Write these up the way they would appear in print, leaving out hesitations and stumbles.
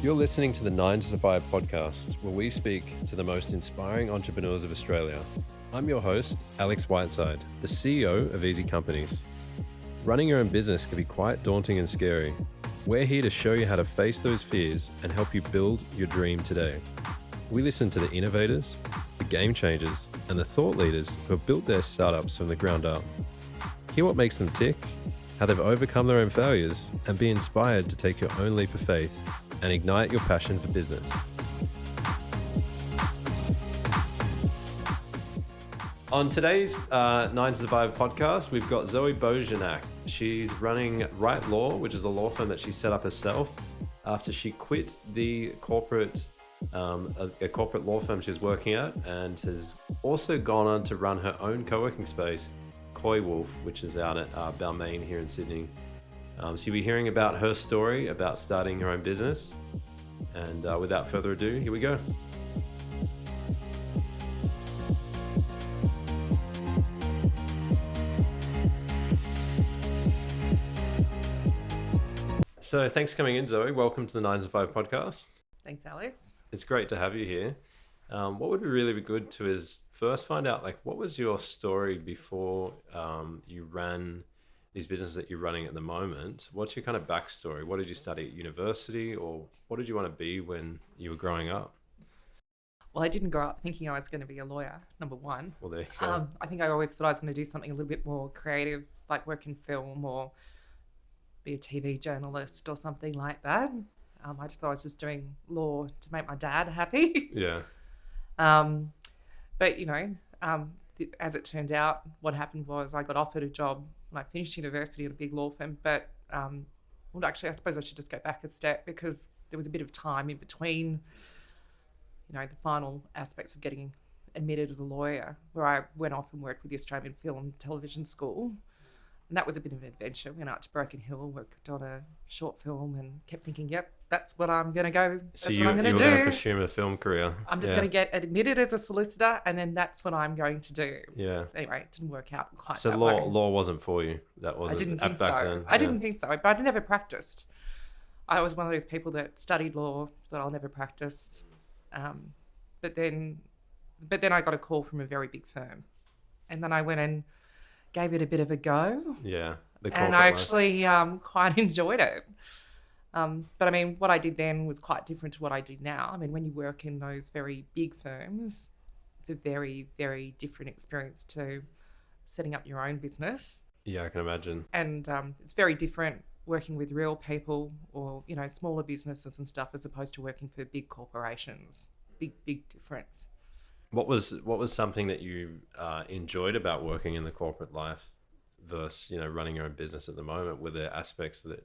You're listening to the 9 to Survive podcast, where we speak to the most inspiring entrepreneurs of Australia. I'm your host, Alex Whiteside, the CEO of EasyCompanies. Running your own business can be quite daunting and scary. We're here to show you how to face those fears and help you build your dream today. We listen to the innovators, the game changers, and the thought leaders who have built their startups from the ground up. Hear what makes them tick, how they've overcome their own failures, and be inspired to take your own leap of faith and ignite your passion for business. On today's 9 to Survive podcast, we've got Zoe Bojanac. She's running wRIGHT Law, which is a law firm that she set up herself after she quit the corporate a corporate law firm she was working at, and has also gone on to run her own co-working space, Coywolf, which is out at Balmain here in Sydney. So you'll be hearing about her story about starting her own business. And without further ado, here we go. So thanks for coming in, Zoe. Welcome to the 9 to 5 podcast. Thanks, Alex. It's great to have you here. What would really be good to is first find out, what was your story before you ran these businesses that you're running at the moment? What's your kind of backstory? What did you study at university, or what did you want to be when you were growing up? Well, I didn't grow up thinking I was going to be a lawyer, number one. Well, there you go. I think I always thought I was going to do something a little bit more creative, like work in film or be a TV journalist or something like that. I just thought I was just doing law to make my dad happy. Yeah. But, as it turned out, what happened was I got offered a job when I finished university at a big law firm. But, actually, I suppose I should just go back a step, because there was a bit of time in between, the final aspects of getting admitted as a lawyer, where I went off and worked with the Australian Film and Television School. And that was a bit of an adventure. Went out to Broken Hill, worked on a short film, and kept thinking, yep, that's what I'm going to go. That's what I'm going to do. So you were going to pursue a film career. I'm just going to get admitted as a solicitor, and then that's what I'm going to do. Yeah. Anyway, it didn't work out quite so that way. law wasn't for you. That wasn't. I didn't think so. Then. I didn't think so, but I never practiced. I was one of those people that studied law, thought I'll never practice. But then I got a call from a very big firm, and then I went and gave it a bit of a go. Yeah. And I actually quite enjoyed it. But I mean, what I did then was quite different to what I do now. I mean, when you work in those very big firms, it's a very, very different experience to setting up your own business. Yeah, I can imagine. And it's very different working with real people or, smaller businesses and stuff, as opposed to working for big corporations. Big difference. What was something that you enjoyed about working in the corporate life versus, running your own business at the moment? Were there aspects that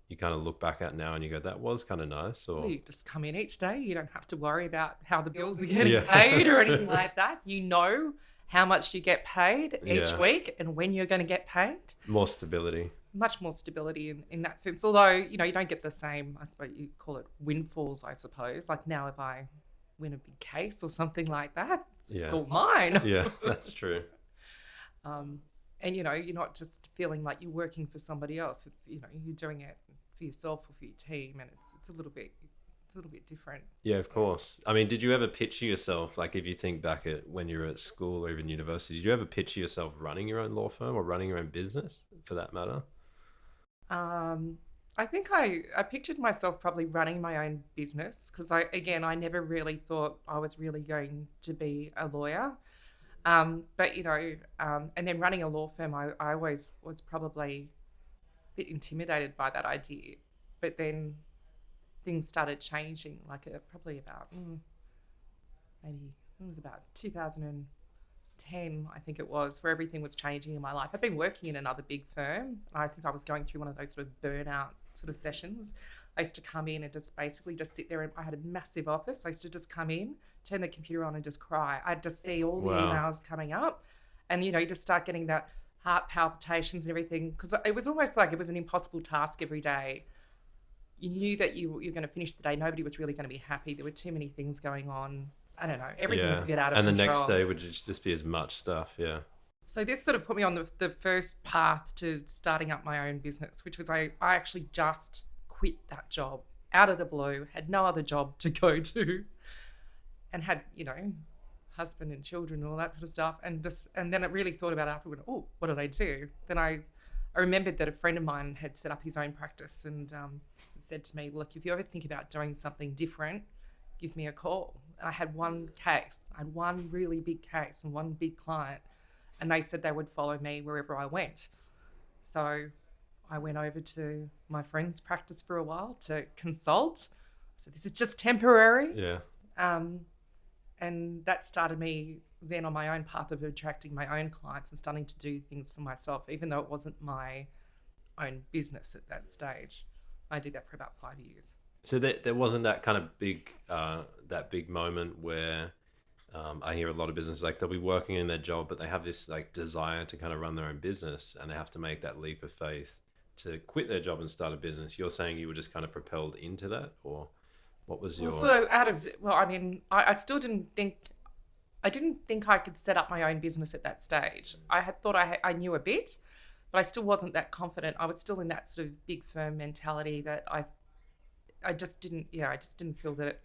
you kind of look back at now and you go, that was kind of nice? Or you just come in each day. You don't have to worry about how the bills are getting paid or anything like that. You know how much you get paid each week and when you're going to get paid. More stability. Much more stability in that sense. Although, you don't get the same, I suppose you call it windfalls, I suppose. Like now if I win a big case or something like that, it's all mine. Yeah, that's true. And, you're not just feeling like you're working for somebody else. It's, you're doing it for yourself or for your team, and it's a little bit different. Yeah, of course. I mean, did you ever picture yourself, like if you think back at when you were at school or even university, did you ever picture yourself running your own law firm or running your own business for that matter? I think I pictured myself probably running my own business, because I never really thought I was really going to be a lawyer. But, and then running a law firm, I always was probably a bit intimidated by that idea. But then things started changing, probably about, maybe it was about 2010, I think it was, where everything was changing in my life. I've been working in another big firm, and I think I was going through one of those sort of burnout sort of sessions. I used to come in and just sit there, and I had a massive office. I used to just come in, turn the computer on and just cry. I'd just see all the emails coming up, and, you just start getting that heart palpitations and everything, because it was almost like it was an impossible task every day. You knew that you were going to finish the day. Nobody was really going to be happy. There were too many things going on. I don't know. Everything was a bit out of control. And the next day would just be as much stuff, yeah. So this sort of put me on the first path to starting up my own business, which was I actually just quit that job out of the blue, had no other job to go to, and had, husband and children and all that sort of stuff. And then I really thought about it afterward. Oh, what did I do? Then I remembered that a friend of mine had set up his own practice and said to me, look, if you ever think about doing something different, give me a call. And I had one case. I had one really big case and one big client, and they said they would follow me wherever I went. So I went over to my friend's practice for a while to consult. So this is just temporary. Yeah. And that started me then on my own path of attracting my own clients and starting to do things for myself, even though it wasn't my own business at that stage. I did that for about 5 years. So there wasn't that kind of big moment where I hear a lot of businesses, like they'll be working in their job, but they have this like desire to kind of run their own business, and they have to make that leap of faith to quit their job and start a business. You're saying you were just kind of propelled into that, or what was your... I still didn't think I could set up my own business at that stage. I had thought I knew a bit, but I still wasn't that confident. I was still in that sort of big firm mentality that I just didn't feel that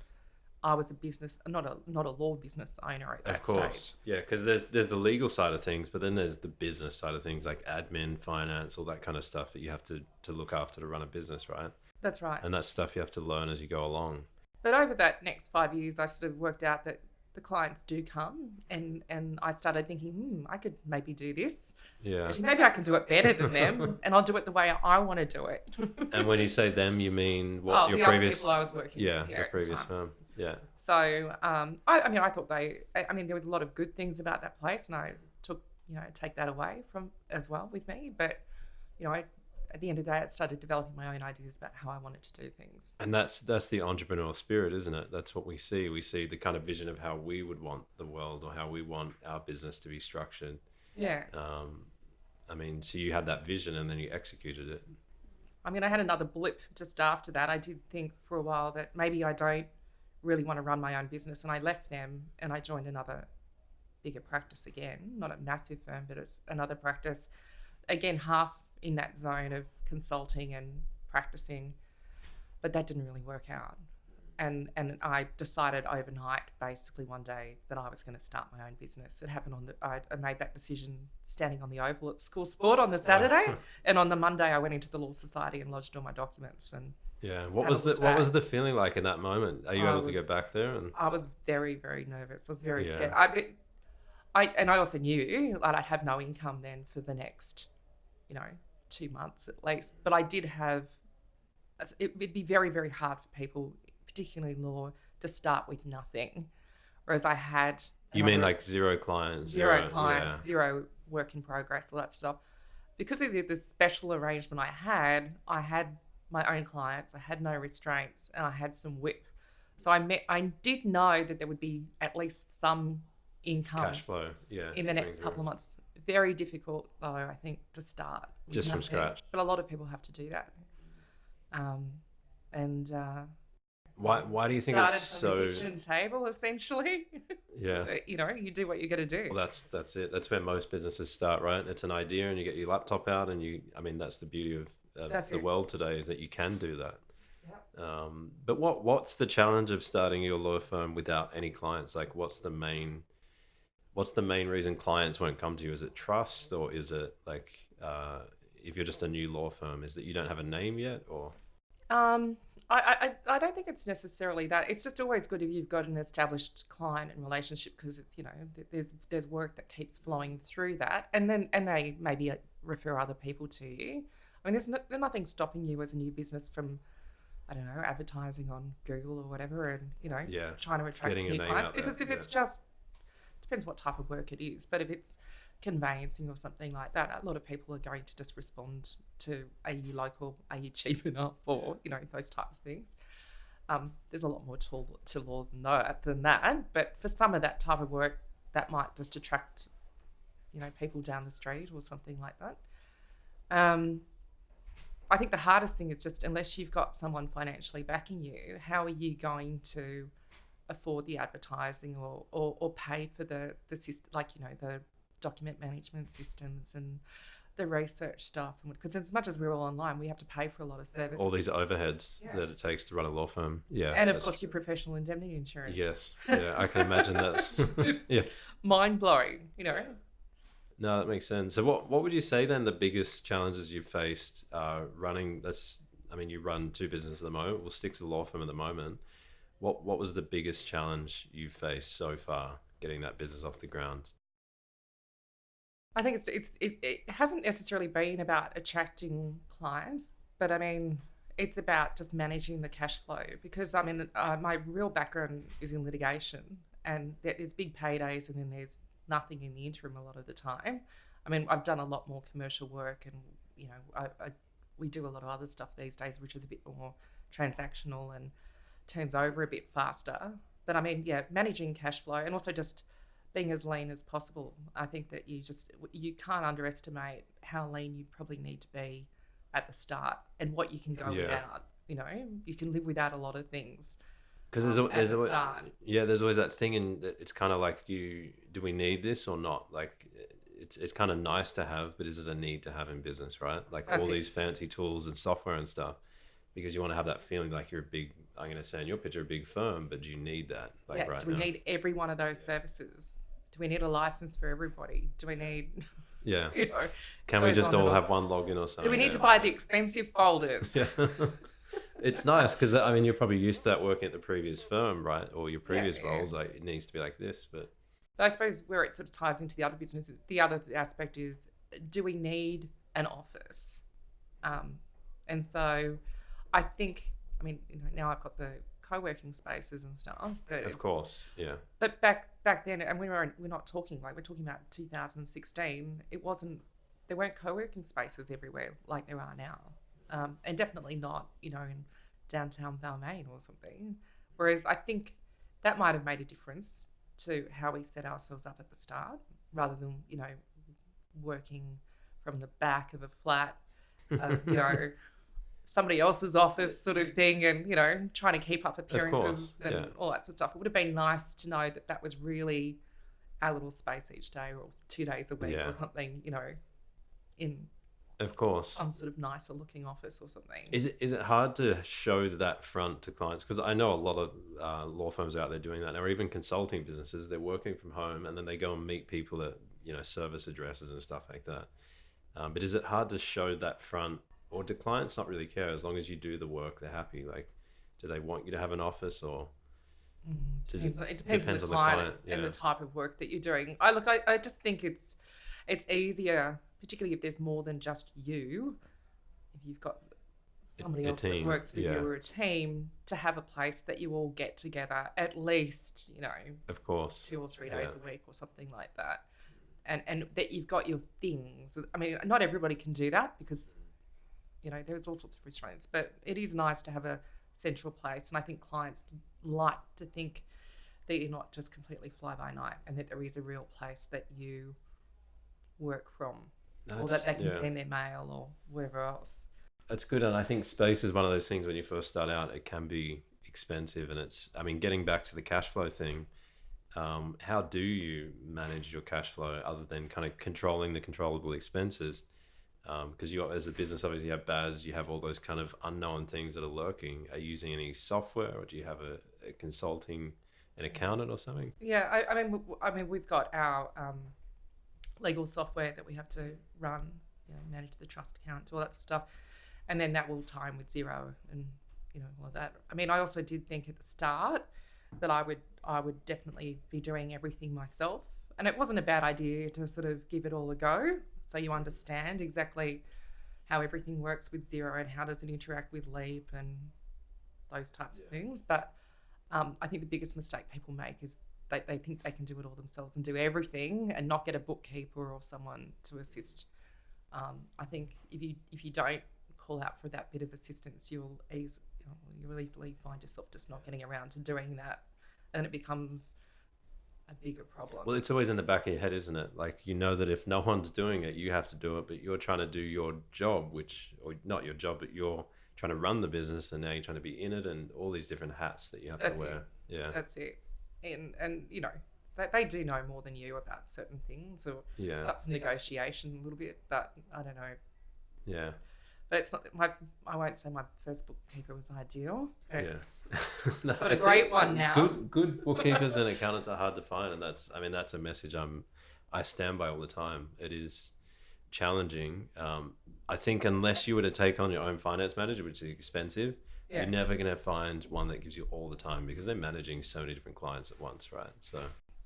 I was a business, not a law business owner at that stage. Of course, yeah, because there's the legal side of things, but then there's the business side of things, like admin, finance, all that kind of stuff that you have to look after to run a business, right? That's right. And that's stuff you have to learn as you go along. But over that next 5 years, I sort of worked out that the clients do come, and I started thinking, I could maybe do this. Yeah. Actually, maybe I can do it better than them, and I'll do it the way I want to do it. And when you say them, you mean what? Your the previous other people I was working with. Yeah, the previous firm. Yeah. So, I thought there were a lot of good things about that place, and I took, take that away from as well with me. But, at the end of the day, I started developing my own ideas about how I wanted to do things. And that's the entrepreneurial spirit, isn't it? That's what we see. We see the kind of vision of how we would want the world, or how we want our business to be structured. Yeah. So you had that vision and then you executed it. I had another blip just after that. I did think for a while that maybe I don't really want to run my own business, and I left them and I joined another bigger practice again, not a massive firm, but it's another practice. Again, half in that zone of consulting and practicing, but that didn't really work out. And I decided overnight, basically one day, that I was going to start my own business. It happened I made that decision standing on the oval at School Sport on the Saturday, and on the Monday I went into the Law Society and lodged all my documents. And yeah, what was the feeling like in that moment? Are you able to go back there? And I was very, very nervous. I was very scared. I also knew that I'd have no income then for the next, 2 months at least. But I did have, it'd be very, very hard for people, particularly law, to start with nothing. Whereas I had... You mean like zero clients? Zero work in progress, all that stuff. Because of the special arrangement I had my own clients, I had no restraints, and I had some whip. So I did know that there would be at least some income. Cash flow, yeah. In the next couple of months. Very difficult, though, I think, to start. Just from scratch. But a lot of people have to do that. Why do you think it's so... Started from the kitchen table, essentially. Yeah. You do what you got to do. Well, that's it. That's where most businesses start, right? It's an idea, and you get your laptop out, and that's the beauty of the world today, is that you can do that. Yeah. But what's the challenge of starting your law firm without any clients? Like, what's the main reason clients won't come to you? Is it trust, or is it like, if you're just a new law firm, is that you don't have a name yet, or? I don't think it's necessarily that. It's just always good if you've got an established client and relationship, because it's, there's work that keeps flowing through that, and they maybe refer other people to you. There's nothing stopping you as a new business from, I don't know, advertising on Google or whatever, and trying to attract new clients. Because if it's just, depends what type of work it is, but if it's conveyancing or something like that, a lot of people are going to just respond to, are you local, are you cheap enough, or those types of things. There's a lot more to law than that, but for some of that type of work, that might just attract people down the street or something like that. I think the hardest thing is just, unless you've got someone financially backing you, how are you going to afford the advertising or pay for the system, like the document management systems and the research stuff, because as much as we're all online, we have to pay for a lot of services. All these overheads that it takes to run a law firm. Yeah. And of course, your professional indemnity insurance. Yes. Yeah, I can imagine that. Just Yeah. mind blowing, No, that makes sense. So what would you say then the biggest challenges you've faced running, you run two businesses at the moment. We'll stick to the law firm at the moment. What was the biggest challenge you've faced so far getting that business off the ground? I think it hasn't necessarily been about attracting clients, but it's about just managing the cash flow, because my real background is in litigation, and there's big paydays and then there's nothing in the interim a lot of the time. I've done a lot more commercial work, and we do a lot of other stuff these days, which is a bit more transactional and turns over a bit faster. But managing cash flow and also just being as lean as possible. I think that you can't underestimate how lean you probably need to be at the start and what you can go without. You can live without a lot of things. Because there's always that thing, and it's kind of like, do we need this or not? Like, it's kind of nice to have, but is it a need to have in business, right? Like these fancy tools and software and stuff, because you want to have that feeling like you're a big, I'm going to say in your picture, a big firm, but do you need that right now? Do we need every one of those services? Do we need a license for everybody? Do we need... Yeah. Can we just all have one login or something? Do we need to buy the expensive folders? Yeah. It's nice because you're probably used to that working at the previous firm, right? Or your previous roles, like it needs to be like this. But I suppose where it sort of ties into the other businesses, the other aspect is, do we need an office? And so I think, now I've got the co-working spaces and stuff. Of course, yeah. But back then, and we're not talking we're talking about 2016. There weren't co-working spaces everywhere like there are now. And definitely not, in downtown Balmain or something. Whereas I think that might have made a difference to how we set ourselves up at the start, rather than, working from the back of a flat, somebody else's office sort of thing, and, trying to keep up appearances and all that sort of stuff. It would have been nice to know that was really our little space each day, or 2 days a week or something, in... Of course. Some sort of nicer looking office or something. Is it hard to show that front to clients? Because I know a lot of law firms out there doing that, or even consulting businesses. They're working from home and then they go and meet people at service addresses and stuff like that. But is it hard to show that front, or do clients not really care as long as you do the work? They're happy. Like, do they want you to have an office, or it depends on the client and the type of work that you're doing. I just think it's easier, particularly if there's more than just you, if you've got somebody else that works with you, or a team, to have a place that you all get together at least, of course, 2 or 3 days a week or something like that. And that you've got your things. Not everybody can do that, because, there's all sorts of restraints, but it is nice to have a central place. And I think clients like to think that you're not just completely fly by night, and that there is a real place that you work from. Or that they can send their mail or wherever else. That's good. And I think space is one of those things when you first start out, it can be expensive. And it's, getting back to the cash flow thing, how do you manage your cash flow other than kind of controlling the controllable expenses? Because you, as a business, obviously you have BAS, you have all those kind of unknown things that are lurking. Are you using any software, or do you have a consulting, an accountant or something? Yeah, we've got our... legal software that we have to run, manage the trust account, all that sort of stuff, and then that will tie in with Xero and all of that. I also did think at the start that I would definitely be doing everything myself, and it wasn't a bad idea to sort of give it all a go, so you understand exactly how everything works with Xero and how does it interact with Leap and those types of things. But I think the biggest mistake people make is they think they can do it all themselves and do everything and not get a bookkeeper or someone to assist. I think if you don't call out for that bit of assistance, you'll easily find yourself just not getting around to doing that, and it becomes a bigger problem. Well, it's always in the back of your head, isn't it? Like, that if no one's doing it, you have to do it, but you're trying to do your job, or not your job, but you're trying to run the business, and now you're trying to be in it, and all these different hats that you have to wear. Yeah, that's it. And they do know more than you about certain things, or it's up for negotiation a little bit, but I don't know. Yeah. But it's not I won't say my first bookkeeper was ideal. But No, but a great one now. Good bookkeepers and accountants are hard to find, and that's a message I stand by all the time. It is challenging. I think unless you were to take on your own finance manager, which is expensive, you're never going to find one that gives you all the time, because they're managing so many different clients at once, right? So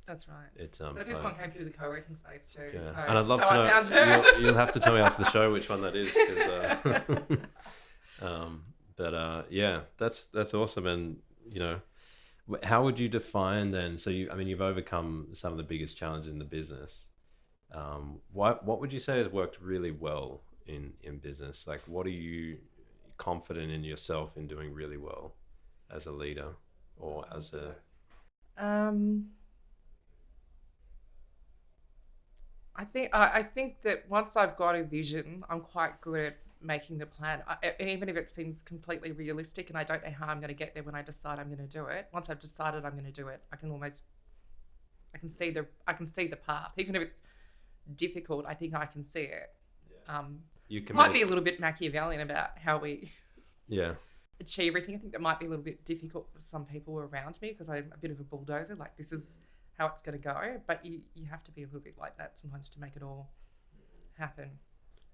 that's right. It's but this one came through the co-working space too. Yeah. So, and I'd love to know. You'll have to tell me after the show which one that is. That's awesome. And how would you define then? So you've overcome some of the biggest challenges in the business. What would you say has worked really well in business? Like, what are you confident in yourself in doing really well as a leader or as a? I think that once I've got a vision, I'm quite good at making the plan. Even if it seems completely realistic and I don't know how I'm going to get there, when I decide I'm going to do it, once I've decided I'm going to do it, I can see the path. Even if it's difficult, I think I can see it. Might be a little bit Machiavellian about how we achieve everything. I think that might be a little bit difficult for some people around me, because I'm a bit of a bulldozer. Like, this is how it's going to go, but you have to be a little bit like that sometimes to make it all happen.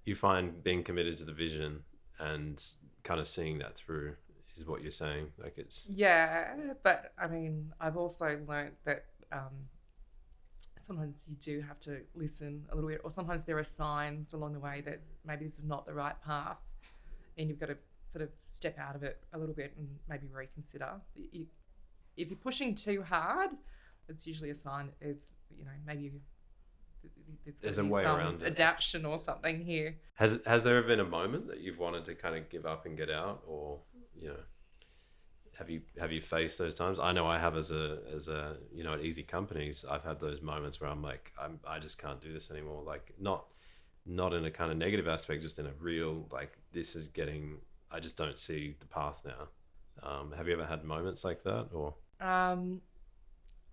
You find being committed to the vision and kind of seeing that through is what you're saying. Like, it's but I mean, I've also learned that sometimes you do have to listen a little bit, or sometimes there are signs along the way that maybe this is not the right path, and you've got to sort of step out of it a little bit and maybe reconsider. If you're pushing too hard, it's usually a sign that there's, maybe there's a way around it. Adaptation or something here. Has there ever been a moment that you've wanted to kind of give up and get out, or have you faced those times? I know I have as a at EasyCompanies, I've had those moments where I'm like, I just can't do this anymore. Like, not in a kind of negative aspect, just in a real, like, I just don't see the path now. Have you ever had moments like that, or?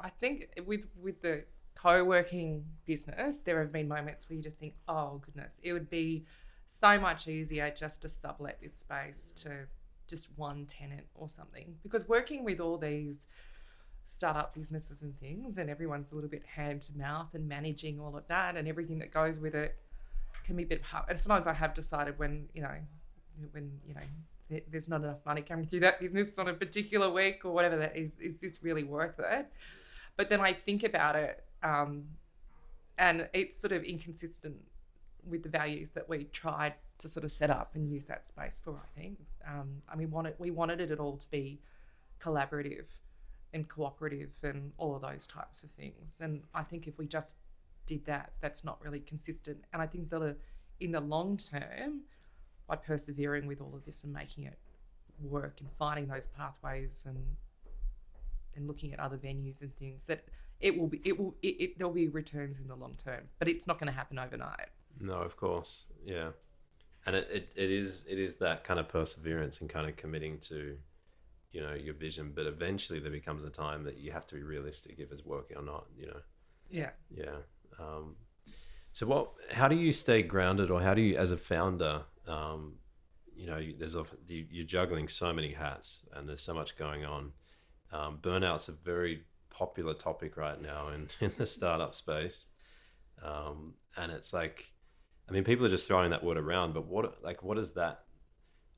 I think with the co-working business, there have been moments where you just think, oh goodness, it would be so much easier just to sublet this space to just one tenant or something, because working with all these startup businesses and things, and everyone's a little bit hand to mouth, and managing all of that and everything that goes with it can be a bit hard. And sometimes I have decided when there's not enough money coming through that business on a particular week or whatever, that is this really worth it? But then I think about it, and it's sort of inconsistent with the values that we tried to sort of set up and use that space for, I think. We wanted it all to be collaborative and cooperative and all of those types of things. And I think if we just did that, that's not really consistent. And I think that in the long term, by persevering with all of this and making it work and finding those pathways and looking at other venues and things, that there'll be returns in the long term, but it's not going to happen overnight. No, of course. Yeah. And it is that kind of perseverance and kind of committing to, your vision, but eventually there becomes a time that you have to be realistic if it's working or not, Yeah. Yeah. So how do you stay grounded, or how do you, as a founder, you're juggling so many hats and there's so much going on. Burnout's a very popular topic right now in the startup space. And it's like, people are just throwing that word around, but what is that,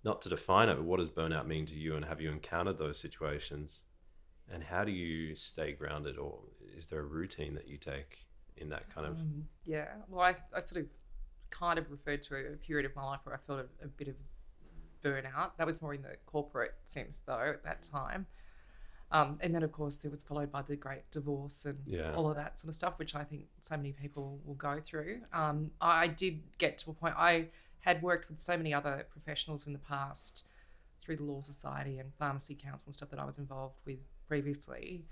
not to define it, but what does burnout mean to you, and have you encountered those situations, and how do you stay grounded, or is there a routine that you take in that kind of? Yeah, well, I sort of kind of referred to a period of my life where I felt a bit of burnout. That was more in the corporate sense though at that time. And then of course there was followed by the great divorce and all of that sort of stuff, which I think so many people will go through. I did get to a point, I had worked with so many other professionals in the past through the Law Society and Pharmacy Council and stuff that I was involved with previously,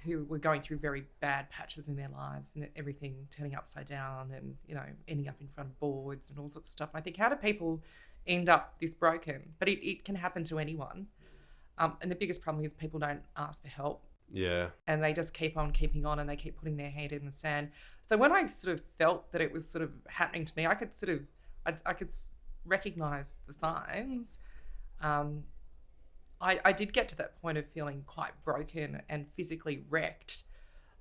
who were going through very bad patches in their lives and everything turning upside down and, ending up in front of boards and all sorts of stuff. And I think, how do people end up this broken? But it can happen to anyone. And the biggest problem is people don't ask for help. Yeah. And they just keep on keeping on, and they keep putting their head in the sand. So when I sort of felt that it was sort of happening to me, I could sort of, I could recognize the signs. I did get to that point of feeling quite broken and physically wrecked,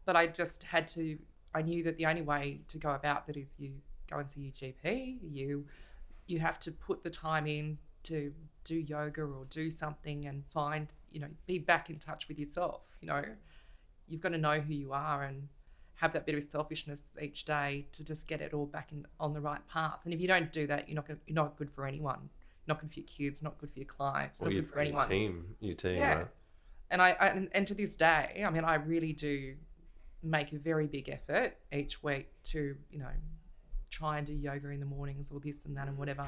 but I just had to, I knew that the only way to go about that is you go and see your GP, you have to put the time in to do yoga or do something and find, be back in touch with yourself. You've got to know who you are and have that bit of selfishness each day to just get it all back on the right path. And if you don't do that, you're not good for anyone. Not good for your kids, not good for your clients, not good for anyone. Your team, yeah. Right? And to this day, I mean, I really do make a very big effort each week to, try and do yoga in the mornings or this and that and whatever.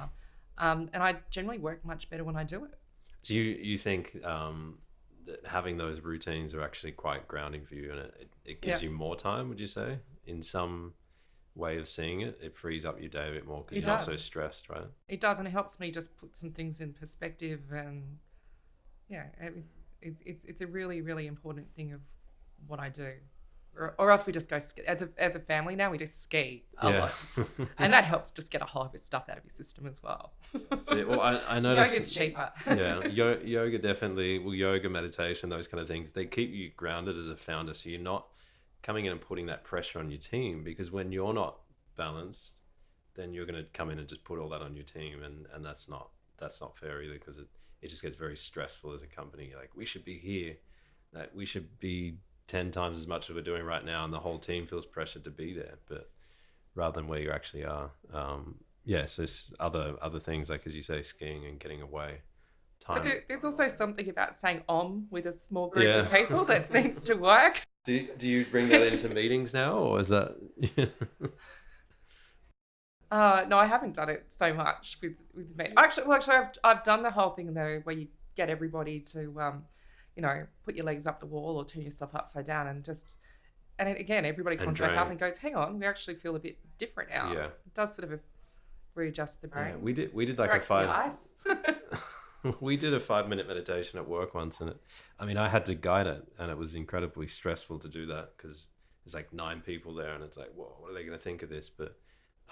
And I generally work much better when I do it. So you think that having those routines are actually quite grounding for you, and it gives you more time, would you say? In some way of seeing it, it frees up your day a bit more because you're not so stressed, right? It does, and it helps me just put some things in perspective, and it's a really, really important thing of what I do. Or else we just go as a family now. We just ski a lot, and that helps just get a whole heap of stuff out of your system as well. Well, I noticed yoga's cheaper. Yoga definitely. Well, yoga, meditation, those kind of things, they keep you grounded as a founder, so you're not coming in and putting that pressure on your team, because when you're not balanced, then you're going to come in and just put all that on your team, and that's not fair either, because it just gets very stressful as a company. Like, we should be here, that we should be 10 times as much as we're doing right now, and the whole team feels pressured to be there, but rather than where you actually are. So it's other things, like, as you say, skiing and getting away. Time. But there's also something about saying with a small group of people that seems to work. Do you bring that into meetings now, or is that? No, I haven't done it so much with me. Actually, I've done the whole thing though, where you get everybody to, put your legs up the wall or turn yourself upside down, and again, everybody comes back up and goes, "Hang on, we actually feel a bit different now." Yeah, it does sort of readjust the brain. Yeah, we did like a 5. We did a 5-minute meditation at work once, and I had to guide it, and it was incredibly stressful to do that because there's like 9 people there, and it's like, whoa, what are they going to think of this? But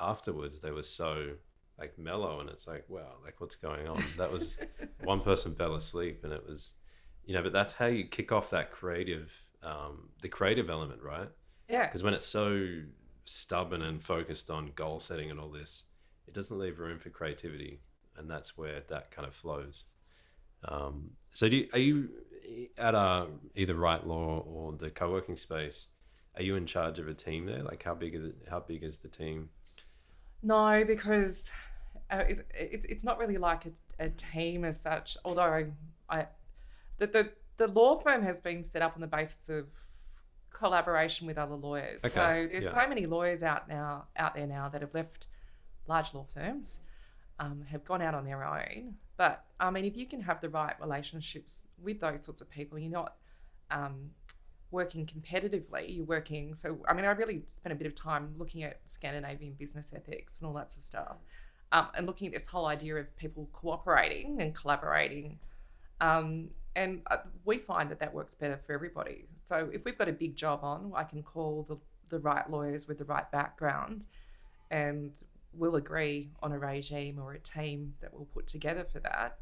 afterwards, they were so like mellow, and it's like, wow, like, what's going on? That was one person fell asleep, and it was, but that's how you kick off that the creative element, right? Yeah. Because when it's so stubborn and focused on goal setting and all this, it doesn't leave room for creativity. And that's where that kind of flows. So are you at either wRIGHT Law or the co-working space, are you in charge of a team there? Like, how big is the team? No, because it's not really like a team as such. Although the law firm has been set up on the basis of collaboration with other lawyers. Okay. So there's so many lawyers out there now that have left large law firms. Have gone out on their own. But if you can have the right relationships with those sorts of people, you're not working competitively, you're working. So, I really spent a bit of time looking at Scandinavian business ethics and all that sort of stuff, and looking at this whole idea of people cooperating and collaborating. And we find that works better for everybody. So if we've got a big job on, I can call the right lawyers with the right background, and we'll agree on a regime or a team that we'll put together for that,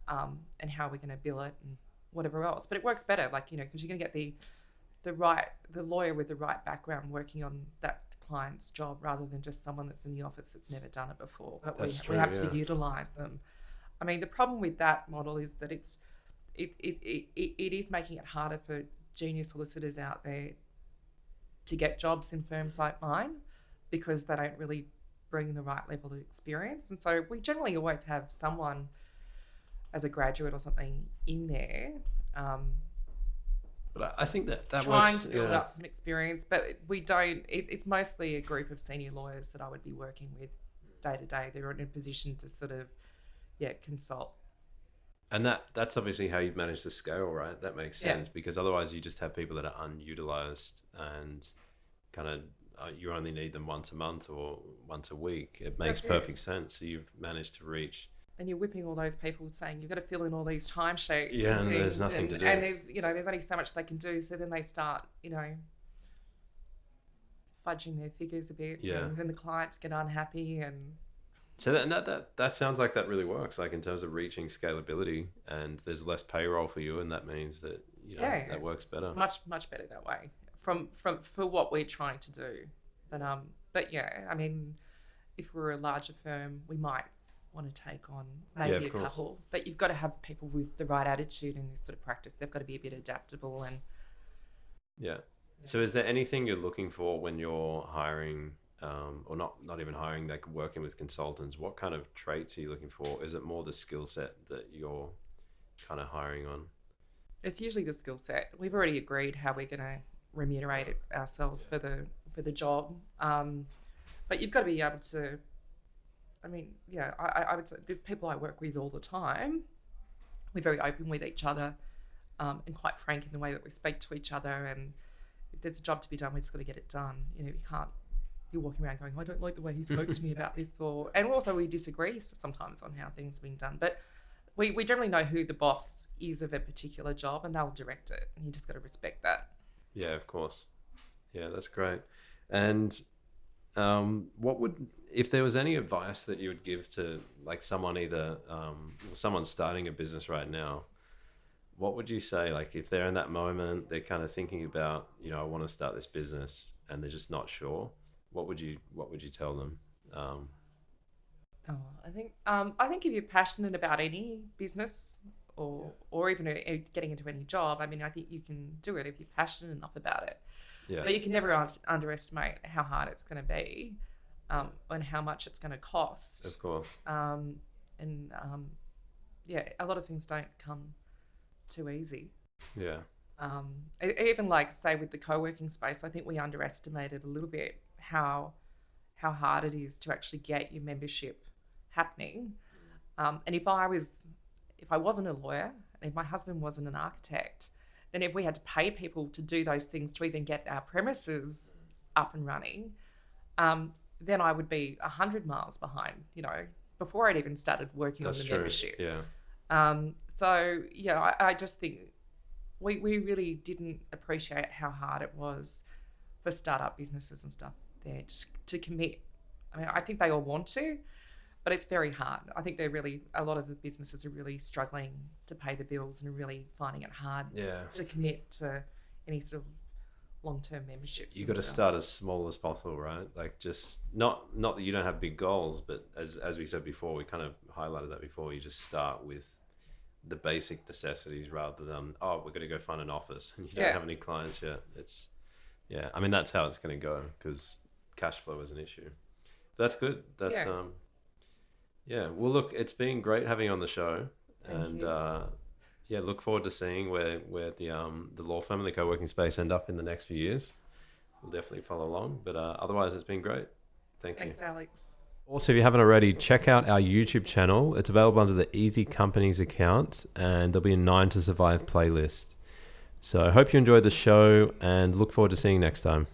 and how we're going to bill it and whatever else. But it works better, because you're going to get the lawyer with the right background working on that client's job, rather than just someone that's in the office that's never done it before. But we have to utilise them. The problem with that model is that it is making it harder for junior solicitors out there to get jobs in firms like mine, because they don't really bring the right level of experience. And so we generally always have someone as a graduate or something in there. But I think that trying works, to build up some experience, but we don't. It's mostly a group of senior lawyers that I would be working with day to day. They're in a position to sort of, consult. And that's obviously how you've managed to scale, right? That makes sense, because otherwise you just have people that are unutilized and kind of you only need them once a month or once a week. It makes perfect sense. So you've managed to reach and you're whipping all those people saying you've got to fill in all these timesheets. Yeah, and there's things, nothing to do. And there's only so much they can do. So then they start, fudging their figures a bit. Yeah. And then the clients get unhappy and. So that sounds like that really works, like in terms of reaching scalability, and there's less payroll for you, and that means that that works better. Much better that way for what we're trying to do. But yeah, I mean, if we're a larger firm, we might want to take on maybe a couple, but you've got to have people with the right attitude in this sort of practice. They've got to be a bit adaptable and. Yeah. So is there anything you're looking for when you're hiring? Or not even hiring, like working with consultants? What kind of traits are you looking for? Is it more the skill set that you're kind of hiring on? It's usually the skill set. We've already agreed how we're going to remunerate it ourselves for the job. But you've got to be able to, I would say there's people I work with all the time. We're very open with each other and quite frank in the way that we speak to each other. And if there's a job to be done, we just got to get it done. You can't. You're walking around going, I don't like the way he spoke to me about this, and also we disagree sometimes on how things are being done. But we generally know who the boss is of a particular job, and they'll direct it, and you just got to respect that. Yeah, of course. Yeah, that's great. And if there was any advice that you would give to like someone someone starting a business right now, what would you say? Like if they're in that moment, they're kind of thinking about, I want to start this business, and they're just not sure. What would you tell them? I think if you're passionate about any business or even getting into any job, I mean, I think you can do it if you're passionate enough about it. Yeah. But you can never underestimate how hard it's going to be, and how much it's going to cost. Of course. A lot of things don't come too easy. Yeah. Even like say with the co-working space, I think we underestimated a little bit how hard it is to actually get your membership happening. And if I wasn't a lawyer, and if my husband wasn't an architect, then if we had to pay people to do those things to even get our premises up and running, then I would be 100 miles behind, before I'd even started working on the membership. Yeah. I just think we really didn't appreciate how hard it was for startup businesses and stuff there to commit. I mean, I think they all want to, but it's very hard. I think a lot of the businesses are really struggling to pay the bills and are really finding it hard to commit to any sort of long-term memberships. You got to start as small as possible, right? Like just not that you don't have big goals, but as we said before, we kind of highlighted that before, you just start with the basic necessities rather than, we're going to go find an office and you don't have any clients yet. I mean, that's how it's going to go because cash flow is an issue. That's good. That's well, look, it's been great having you on the show. Thank you. Look forward to seeing where the law firm and the co-working space end up in the next few years. We'll definitely follow along, but otherwise it's been great. Thanks, Alex. Also, if you haven't already, check out our YouTube channel. It's available under the EasyCompanies account, and there'll be a 9 to Survive playlist. So I hope you enjoyed the show and look forward to seeing you next time.